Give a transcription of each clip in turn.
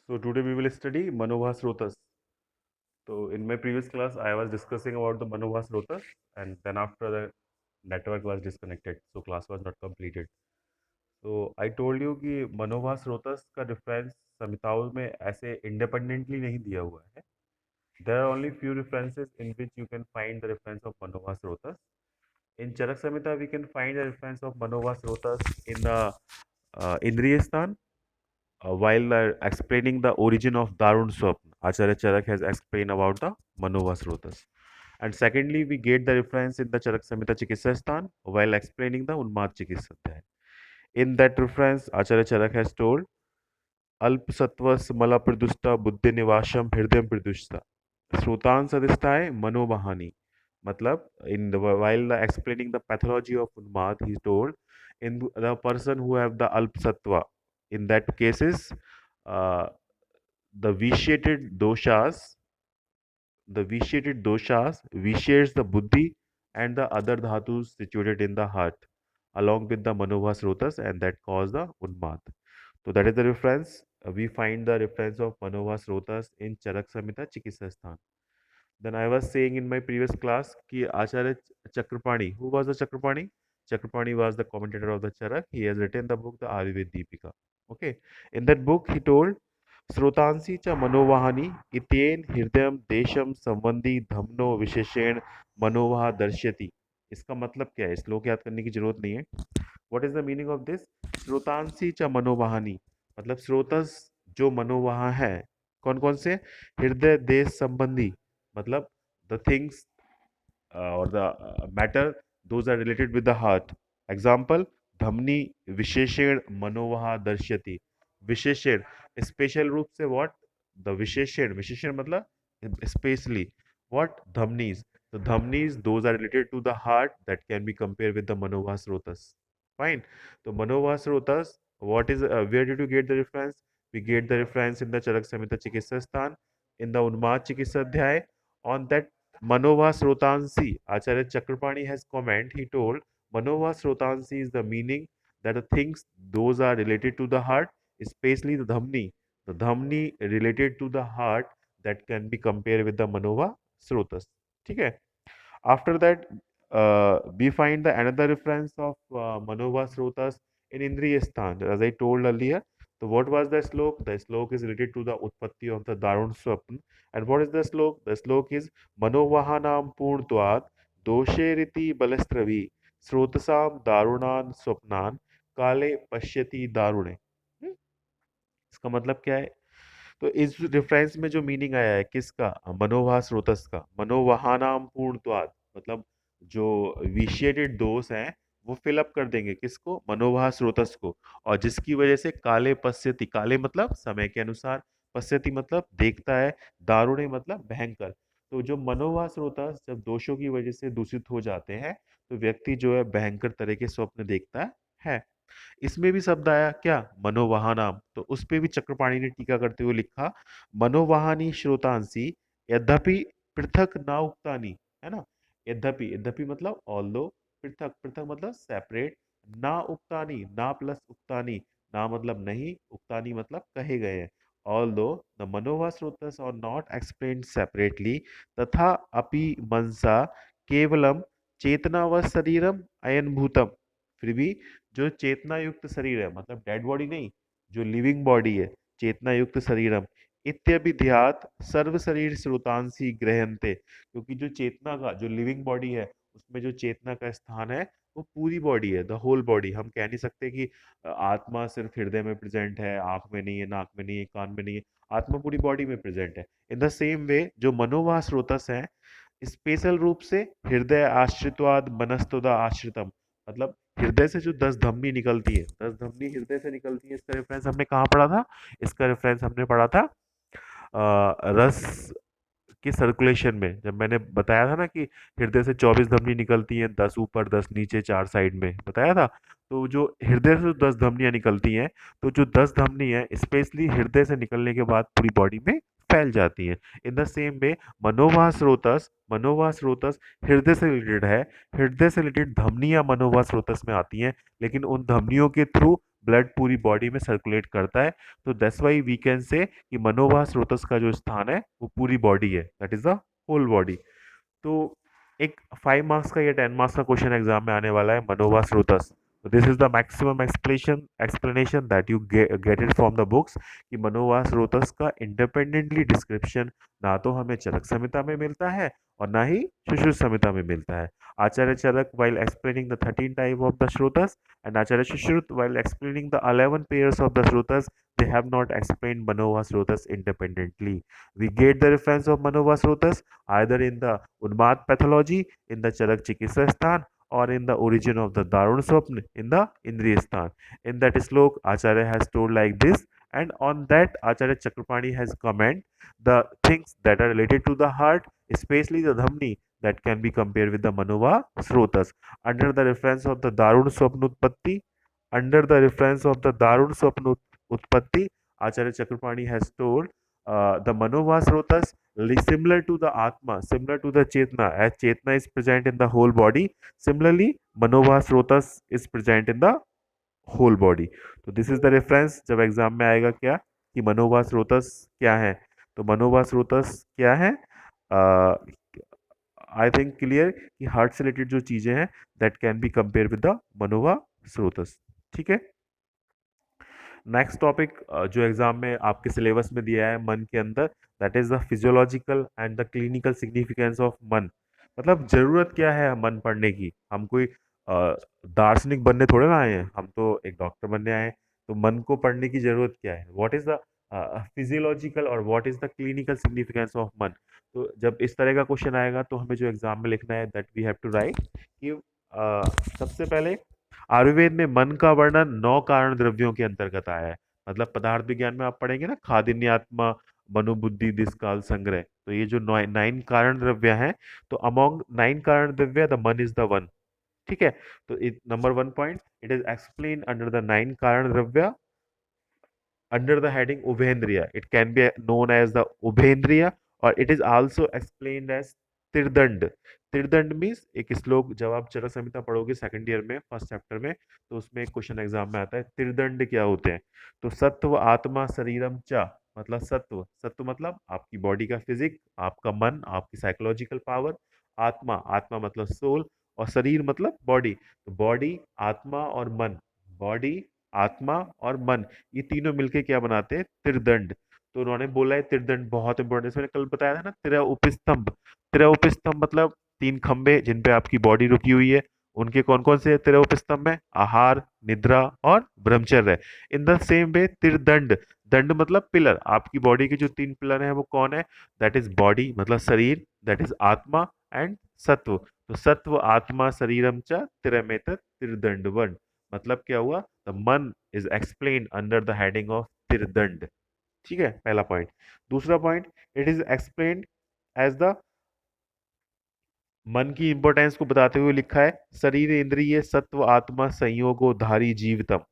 So today we will study Manovasrotas. So in my previous class, I was discussing about the Manovasrotas, and then after the network was disconnected, so class was not completed. So I told you कि Manovasrotas का reference संहिताओं में ऐसे independently नहीं दिया हुआ है. There are only few references in which you can find the reference of Manovasrotas. In Charak Samhita, we can find the reference of Manovasrotas in the Indriyasthan. While explaining the origin of Darun Swapna, Acharya Charak has explained about the Manovasrotas. And secondly, we get the reference in the Charak Samhita Chikitsastan while explaining the Unmad Chikitsadhyay. In that reference, Acharya Charak has told अल्प सत्व समला प्रदुष्टा बुद्धि निवासम हृदय प्रदुष्टा श्रोतान सदिष्टाय मनोबहानी मतलब in the while explaining the pathology of unmad he told in the person who have the alp sattva in that cases uh, the vitiated doshas vitiates the buddhi and the other dhatus situated in the heart along with the manovasrotas and that cause the unmad. So that is the reference. We find the reference of manovasrotas in Charak Samhita Chikitsastan. Then I was saying in my previous class कि Acharya Chakrapani. Who was the Chakrapani? Chakrapani was the commentator of the Charak. He has written the book the Ayurveda Deepika. Okay. In that book he told श्रोतांसी च मनोवाहनी इत्येन हृदयम देशम संबंधी धमनो विशेषण मनोवाह दर्श्यति. इसका मतलब क्या है? श्लोक याद करने की जरूरत नहीं है. What is the meaning of this? श्रोतांसी च मनोवाहनी मतलब श्रोतस जो मनोवाह है. कौन कौन से? हृदय देश संबंधी मतलब the things or the matter those are related with the heart. Example, धमनी विशेषण मनोवहा दर्श्यति. विशेषण स्पेशल रूप से what? The विशेषण मतलब especially what? धमनीज. The धमनीज those are related to the heart that can be compared with the मनोवहा स्रोतस. Fine. So मनोवहा स्रोतस, what is where did you get the reference? We get the reference in the Charak Samhita Chikitsastan in the Unmad Chikitsadhyay. On that Manova Srotansi, Acharya Chakrapani has comment. He told Manova Srotansi is the meaning that the things those are related to the heart, especially the dhamni. The dhamni related to the heart that can be compared with the Manova Srotas. Okay. After that, we find the another reference of Manova Srotas in Indriyasthan, as I told earlier. So, what was the slok? The slok is related to the Utpatti of the Darun Swapn. And what is the slok? The slok is Manovahanam Purntuat Dosheriti Balastravi Srotasam Darunan Swapnan Kale Pashyati Darune. इसका मतलब क्या है? तो इस reference में जो meaning आया है किसका? मनोवाह स्रोतस का. मनोवाहानाम पूर्णत्वात् मतलब जो विशिएटेड दोष हैं वो फिल अप कर देंगे किसको? मनोवाह स्रोतस को. और जिसकी वजह से काले पश्यति, काले मतलब समय के अनुसार, पश्यति मतलब देखता है, दारुणे मतलब भयंकर. तो जो मनोवाह स्रोतस जब दोषों की वजह से दूषित हो जाते हैं तो व्यक्ति जो है भयंकर तरह के स्वप्न देखता है. इसमें भी शब्द आया क्या? मनोवाहनाम. तो उस पे भी चक्रपाणी ने टीका करते हुए लिखा मनोवाहनी श्रोतांसी यद्यपि पृथक ना उक्तानी. है ना? यद्यपि, यद्यपि मतलब ऑल्दो, पृथक, पृथक मतलब सेपरेट, ना उक्तानी, ना प्लस उक्तानी, ना मतलब नहीं, उक्तानी मतलब कहे गए हैं. ऑल्दो द मनोवा स्रोतस आर नॉट एक्सप्लेन्ड सेपरेटली तथा अपि मनसा केवलम चेतना व शरीरम अयन भूतम. फिर भी जो चेतना युक्त शरीर है मतलब डेड बॉडी नहीं, जो लिविंग बॉडी है, चेतना युक्त शरीरम इत्यभिध्यात सर्व शरीर श्रोतांसी ग्रहणते. क्योंकि जो चेतना का जो लिविंग बॉडी है उसमें जो चेतना का स्थान है वो पूरी बॉडी है, द होल बॉडी. हम कह नहीं सकते कि आत्मा सिर्फ हृदय में प्रेजेंट है, आंख में नहीं है, नाक में नहीं है, कान में नहीं है. आत्मा पूरी बॉडी में प्रेजेंट है. इन द सेम वे जो मनोवाह स्रोतस है स्पेशल रूप से हृदय आश्रितवाद मनस्तुदा आश्रितम मतलब हृदय से जो 10 धमनी निकलती है, 10 धमनी हृदय से निकलती है. इसका रेफरेंस हमने कहाँ पढ़ा था? इसका रेफरेंस हमने पढ़ा था रस की सर्कुलेशन में, जब मैंने बताया था ना कि हृदय से 24 धमनी निकलती हैं, 10 ऊपर 10 नीचे 4 साइड में बताया था. तो जो हृदय से 10 धमनियां निकलती हैं, तो जो 10 धमनी है स्पेशली हृदय से निकलने के बाद पूरी बॉडी में फैल जाती हैं. इन द सेम वे मनोवाह स्रोतस हृदय से रिलेटेड है. हृदय से रिलेटेड धमनियां मनोवाह स्रोतस में आती हैं, लेकिन उन धमनियों के थ्रू ब्लड पूरी बॉडी में सर्कुलेट करता है। तो that's why we can say कि मनोवास स्रोतस का जो स्थान है वो पूरी बॉडी है, that is the whole body. तो एक 5 मार्क्स का या 10 मार्क्स का क्वेश्चन एग्जाम में आने वाला है, मनोवा स्रोतस। This is the maximum explanation that you get it from the books कि मनोवा स्रोतस का इंडिपेंडेंटली डिस्क्रिप्शन ना तो हमें चरक संहिता में मिलता है और ना ही सुश्रुत संहिता में मिलता है। आचार्य चरक while explaining the 13 type of the shrutas and Acharya Shushruta while explaining the 11 pairs of the shrutas, they have not explained Manova Srutas independently. We get the reference of Manova Srutas either in the Unmad pathology, in the Charak Chikitsa Sthan, or in the origin of the Darun Swapn in the Indriya Sthan. In that slok, Acharya has told like this, and on that, Acharya Chakrapani has comment the things that are related to the heart, especially the Dhamni, that can be compared with the Manova Srotas. Under the reference of the Darun Swapnutpatti, under the reference of the Darun Swapnutpatti, Acharya Chakrapani has told the Manova Srotas similar to the Atma, similar to the Chetna, as Chetna is present in the whole body. Similarly, Manova Srotas is present in the whole body. तो this is the reference जब exam में आएगा क्या कि मनोवा स्रोतस क्या है। तो मनोवा स्रोतस क्या है, आई थिंक क्लियर कि हार्ट से रिलेटेड जो चीजें हैं that can be compare with the मनोवा स्रोतस। ठीक है। नेक्स्ट टॉपिक जो एग्जाम में आपके सिलेबस में दिया है मन के अंदर, that is the physiological and the clinical significance of मन। मतलब जरूरत क्या है मन पढ़ने की, हम कोई दार्शनिक बनने थोड़े ना आए हैं, हम तो एक डॉक्टर बनने आए हैं। तो मन को पढ़ने की जरूरत क्या है, व्हाट इज द फिजियोलॉजिकल और what is the clinical significance of मन। तो जब इस तरह का क्वेश्चन आएगा तो हमें जो एग्जाम में लिखना है that we have to write कि सबसे पहले आयुर्वेद में मन का वर्णन 9 कारण द्रव्यों के अंतर्गत आया है। मतलब पदार्थ विज्ञान में आप पढ़ेंगे ना, खादिन्यात्मा, मनोबुद्धि, दिसकाल, संग्रह। तो ये जो 9 कारण द्रव्य हैं, तो अमोंग 9 कारण द्रव्य द मन इज द वन। ठीक है। तो number 1 point, it is explain under the 9 कारण द्रव्य under the heading Ubhendriya. It can be known as the Ubhendriya or it is also explained as Tirdand. तिरदंड मीन्स एक श्लोक, जब आप चरक संहिता पढ़ोगे सेकंड ईयर में फर्स्ट चैप्टर में, तो उसमें एक क्वेश्चन एग्जाम में आता है तिरदंड क्या होते हैं। तो सत्व आत्मा शरीरम च, मतलब सत्व, सत्व मतलब आपकी बॉडी का फिजिक, आपका मन, आपकी साइकोलॉजिकल पावर। आत्मा, आत्मा मतलब सोल, और शरीर मतलब बॉडी। तो बॉडी, आत्मा और मन, बॉडी, आत्मा और मन, ये तीनों मिलके क्या बनाते हैं, त्रिदंड। तो उन्होंने बोला है त्रिदंड बहुत इंपॉर्टेंट, मैंने कल बताया था ना, त्रि उपस्तंभ। त्रि उपस्तंभ मतलब 3 खंभे जिन पे आपकी बॉडी रुकी हुई है। उनके कौन कौन से त्रि उपस्तंभ है, आहार, निद्रा और ब्रह्मचर्य। इन द सेम वे त्रिदंड, दंड मतलब पिलर, आपकी बॉडी के जो 3 पिलर हैं वो कौन है, दैट इज बॉडी मतलब शरीर, दैट इज आत्मा एंड सत्व। तो सत्व आत्मा शरीरम च त्रिमेत त्रिदंड। मतलब क्या हुआ, द मन is explain under the heading of त्रिदंड। ठीक है, पहला पॉइंट। दूसरा पॉइंट, it is explained as the, मन की इंपॉर्टेंस को बताते हुए लिखा है, शरीर इंद्रिय सत्व आत्मा संयोगो धारी जीवितम।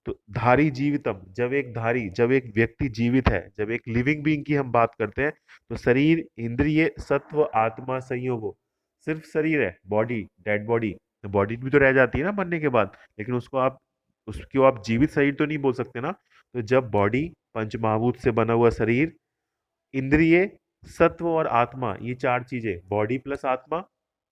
तो धारी जीवितम, जब एक व्यक्ति जीवित है, जब एक लिविंग बीइंग की हम बात करते हैं, तो शरीर इंद्रिय सत्व आत्मा संयोगो, सिर्फ शरीर है, बॉडी, डेड बॉडी। तो बॉडी भी तो रह जाती है ना मरने के बाद, लेकिन उसको आप जीवित शरीर तो नहीं बोल सकते ना। तो जब बॉडी, पंचमहाभूत से बना हुआ शरीर, इंद्रिय, सत्व और आत्मा, ये 4 चीजें, बॉडी प्लस आत्मा,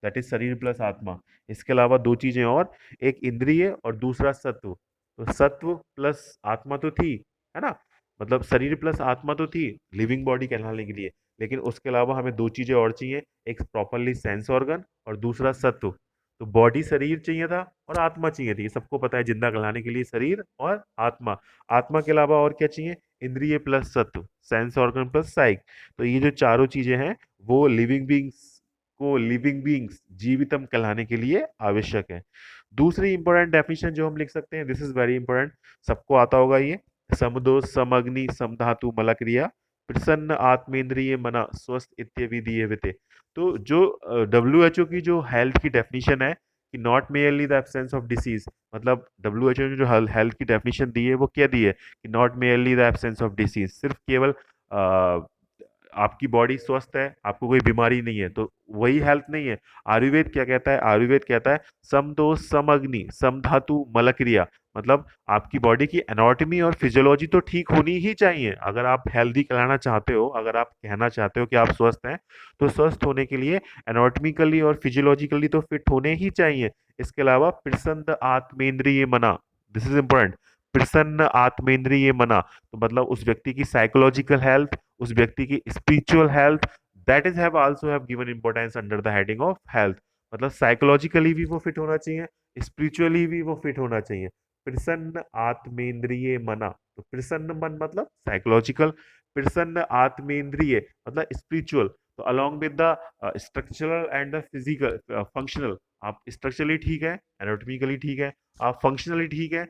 दैट इज शरीर प्लस आत्मा। इसके अलावा 2 चीजें और, एक इंद्रिय और दूसरा सत्व। तो सत्व प्लस आत्मा तो थी, है ना, मतलब शरीर प्लस आत्मा तो थी लिविंग बॉडी कहलाने के लिए, लेकिन उसके अलावा हमें 2 चीजें और चाहिए, एक प्रॉपरली सेंस ऑर्गन और दूसरा सत्व। तो बॉडी शरीर चाहिए था और आत्मा चाहिए थी, ये सबको पता है, जिंदा कहलाने के लिए शरीर और आत्मा। आत्मा के अलावा और क्या चाहिए, इंद्रिय प्लस सत्व, सेंस ऑर्गन प्लस साइक। तो ये जो चारों चीजें हैं वो लिविंग बींग्स जीवितम कहलाने के लिए आवश्यक है। दूसरी इंपॉर्टेंट डेफिनेशन जो हम लिख सकते हैं, दिस इज वेरी इंपॉर्टेंट, सबको आता होगा ये, समदोष समअग्नि समधातु मल क्रिया प्रसन्न आत्मेंद्रिय मना स्वस्थ इत्यविधीय विते। तो जो WHO की जो हेल्थ की डेफिनेशन है कि not merely the absence of disease, मतलब WHO ने जो हेल्थ की डेफिनेशन दी है वो क्या दी है कि not merely the absence of disease, सिर्फ केवल आपकी बॉडी स्वस्थ है, आपको कोई बीमारी नहीं है, तो वही हेल्थ नहीं है। आयुर्वेद क्या कहता है? आयुर्वेद कहता है सम दोष सम अग्नि सम धातु मल क्रिया। मतलब आपकी बॉडी की एनाटॉमी और फिजियोलॉजी तो ठीक होनी ही चाहिए। अगर आप हेल्दी कहलाना चाहते हो, अगर आप कहना चाहते हो कि आप स्वस्थ हैं, तो स्वस्थ होने के लिए एनाटॉमिकली और फिजियोलॉजिकली तो फिट होने ही चाहिए। इसके अलावा प्रसन्न आत्मेंद्रिय मना, दिस इज इंपॉर्टेंट। प्रसन्न आत्मेंद्रिय मना, तो मतलब उस व्यक्ति की साइकोलॉजिकल हेल्थ, उस व्यक्ति की spiritual health, that is have also have given importance under the heading of health. मतलब साइकोलॉजिकली भी वो फिट होना चाहिए, स्पिरिचुअली भी वो फिट होना चाहिए। प्रसन्न आत्मेंद्रिय मना, तो प्रसन्न मन मतलब साइकोलॉजिकल, प्रसन्न आत्मेंद्रिय मतलब स्पिरिचुअल। तो along with the structural and the physical functional, आप स्ट्रक्चरली ठीक है, एनाटॉमिकली ठीक है, आप फंक्शनली ठीक है,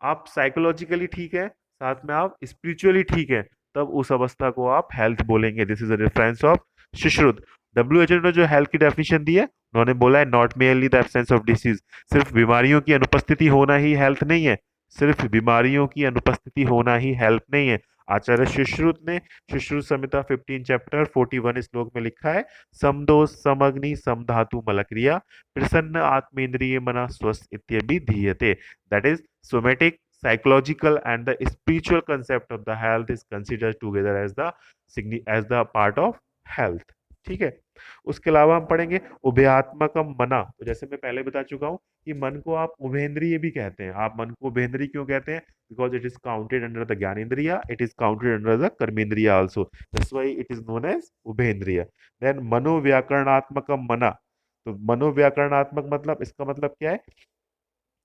आप साइकोलॉजिकली ठीक है, साथ में आप स्पिरिचुअली ठीक है, तब उस अवस्था को आप हेल्थ बोलेंगे। This is a reference of Sushruta. WHO ने जो हेल्थ की डेफिनेशन दी है, उन्होंने बोला है not merely the absence of disease. सिर्फ बीमारियों की अनुपस्थिति होना ही हेल्थ नहीं है, सिर्फ बीमारियों की अनुपस्थिति होना ही हेल्थ नहीं है। आचार्य सुश्रुत ने सुश्रुत संहिता 15 चैप्टर 41 श्लोक में लिखा है समदोष समग्नि समधातु मलक्रिया प्रसन्न आत्मेंद्रिय मना स्वस्थ इत्यभि धीयते। That is somatic, psychological, and the spiritual concept of the health is considered together as the part of health। ठीक है। उसके अलावा हम पढ़ेंगे उभयात्मकम मना। तो जैसे मैं पहले बता चुका हूँ कि मन को आप उभेंद्रिय भी कहते हैं। आप मन को उभेंद्रिय क्यों कहते हैं? Because it is counted under the ज्ञानेन्द्रिय, it is counted under the कर्मेंद्रिय also, that's why it is known as उभेंद्रिय। देन मनोव्याकरणात्मकम मना। तो मनोव्याकरणात्मक मतलब, इसका मतलब क्या है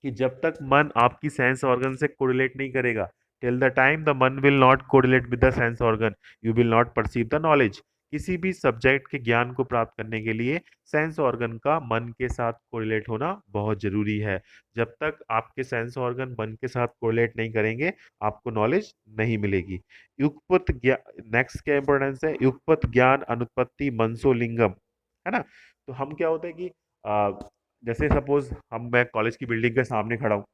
कि जब तक मन आपकी सेंस ऑर्गन से कोरिलेट नहीं करेगा, टिल द टाइम द मन will not correlate with the sense organ, you will not perceive the knowledge. किसी भी सब्जेक्ट के ज्ञान को प्राप्त करने के लिए सेंस ऑर्गन का मन के साथ कोरिलेट होना बहुत जरूरी है। जब तक आपके सेंस ऑर्गन मन के साथ कोरिलेट नहीं करेंगे, आपको नॉलेज नहीं मिलेगी। युगपत ज्ञान, नेक्स्ट क्या इंपॉर्टेंस है? युगपत ज्ञान अनुत्पत्ति मनसो लिंगम, है ना। तो हम क्या होता है कि जैसे सपोज मैं कॉलेज की बिल्डिंग के सामने खड़ा हूँ,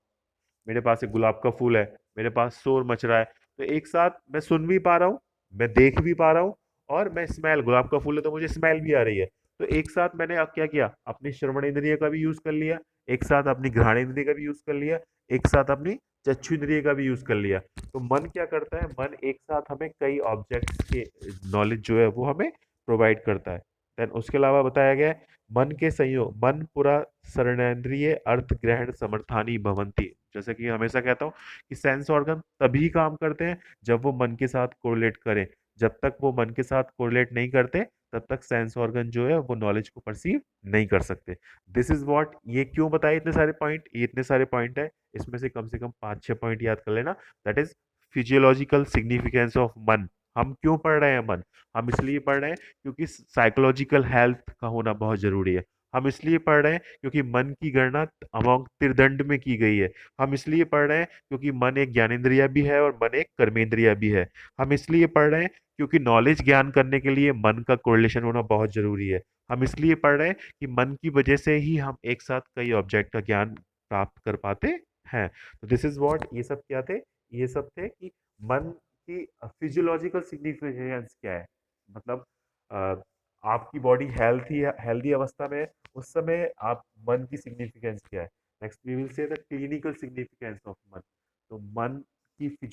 मेरे पास एक गुलाब का फूल है, मेरे पास शोर मच रहा है, तो एक साथ मैं सुन भी पा रहा हूँ, मैं देख भी पा रहा हूँ, और मैं स्मेल, गुलाब का फूल है तो मुझे स्मेल भी आ रही है। तो एक साथ मैंने अब क्या किया, अपनी श्रवण इंद्रिय का भी यूज कर लिया, एक साथ अपनी घ्राण इंद्रिय का भी यूज कर लिया, एक साथ अपनी चक्षु इंद्रिय का भी यूज कर लिया। तो मन क्या करता है? मन एक साथ हमें कई ऑब्जेक्ट्स के नॉलेज जो है वो हमें प्रोवाइड करता है। देन उसके अलावा बताया गया है मन के संयोग, मन पूरा सर्णेन्द्रिय अर्थ ग्रहण समर्थानी भवंती। जैसे कि हमेशा कहता हूँ कि सेंस ऑर्गन तभी काम करते हैं जब वो मन के साथ कोरिलेट करें। जब तक वो मन के साथ कोरिलेट नहीं करते, तब तक सेंस ऑर्गन जो है वो नॉलेज को परसीव नहीं कर सकते। दिस इज व्हाट, ये क्यों बताए इतने सारे पॉइंट? ये इतने सारे पॉइंट है, इसमें से कम 5-6 पॉइंट याद कर लेना। That is physiological significance of मन। हम क्यों पढ़ रहे हैं मन? हम इसलिए पढ़ रहे हैं क्योंकि साइकोलॉजिकल हेल्थ का होना बहुत जरूरी है। हम इसलिए पढ़ रहे हैं क्योंकि मन की गणना अमोंग त्रिदंड में की गई है। हम इसलिए पढ़ रहे हैं क्योंकि मन एक ज्ञानेंद्रिय भी है और मन एक कर्मेंद्रिय भी है। हम इसलिए पढ़ रहे हैं क्योंकि नॉलेज ज्ञान करने के लिए मन का कोरिलेशन होना बहुत जरूरी है। हम इसलिए पढ़ रहे हैं कि मन की वजह से ही हम एक साथ कई ऑब्जेक्ट का ज्ञान प्राप्त कर पाते हैं। तो दिस इज व्हाट, ये सब क्या थे? ये सब थे कि मन की फिजियोलॉजिकल सिग्निफिकेंस क्या है। मतलब अ, आपकी बॉडी हेल्थी अवस्था में है, उस समय आप मन की सिग्निफिकेंस क्या है। Next we will say the clinical significance of मन। तो मन की